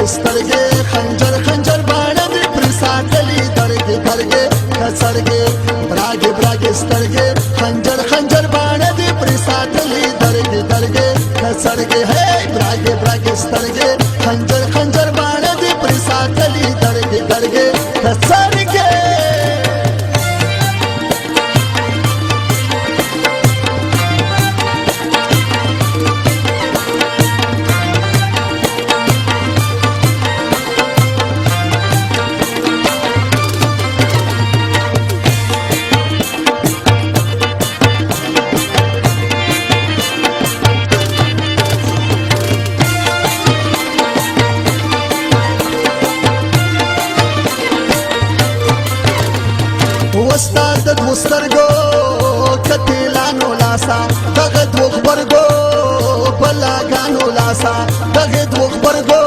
براګې سترګې خنجر خنجر باڼه دې پرې ساتلي درګې درګې کڅرګې براګې براګې سترګې خنجر خنجر باڼه دې پرې ساتلي درګې درګې کڅرګې هې براګې براګې سترګې خنجر خنجر باڼه دې پرې ساتلي درګې درګې کڅرګې استاد دوسترګو کتلانو لاسا دغه دوه خبرګو بلاګانو لاسا دغه دوه خبرګو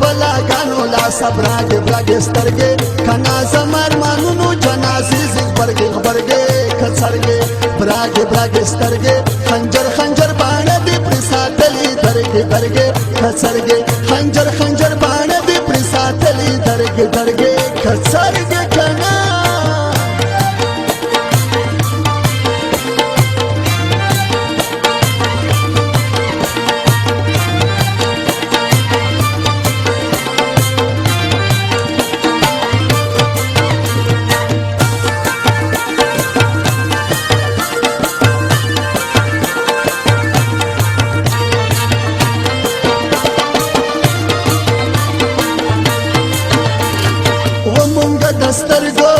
بلاګانو لاسا براګې براګې سترګې کنا زمر مانونو جنازې زبرګې خبرګې کڅرګې براګې براګې سترګې خنجر خنجر باڼه دې پرې ساتلي درګې درګې کڅرګې خنجر خنجر باڼه دې پرې ساتلي درګې درګې کڅرګې کنا دسترګو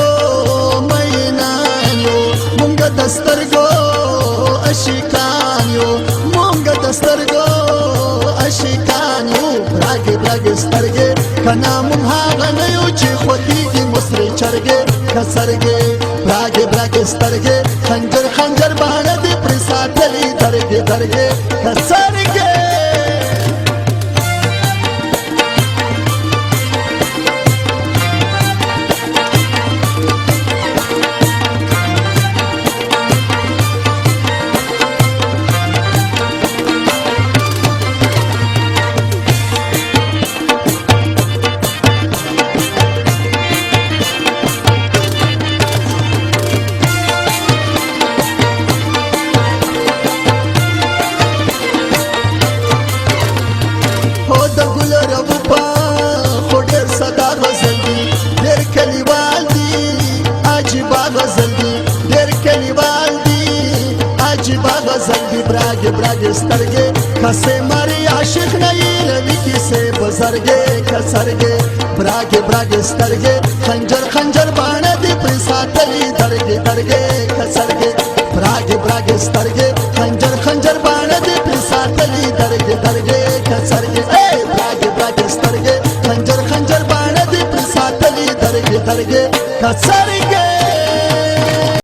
مینانو مونږ دسترګو اشکانو مونږ دسترګو اشکانو براګې براګې سترګې کنا مونږ هغه نه یو چې خوږیږي مصري چرګې کڅرګې براګې براګې سترګې خنجر خنجر باڼه دې پرې ساتلي درګې درګې کڅرګې براګې براګې سترګې کسې مری عاشق نه یې روي کیسې بزرګې کڅرګې براګې براګې سترګې خنجر خنجر باڼه دې پرې ساتلي درګې درګې کڅرګې براګې براګې سترګې خنجر خنجر باڼه دې پرې ساتلي درګې درګې کڅرګې براګې براګې سترګې خنجر خنجر باڼه دې پرې ساتلي درګې درګې کڅرګې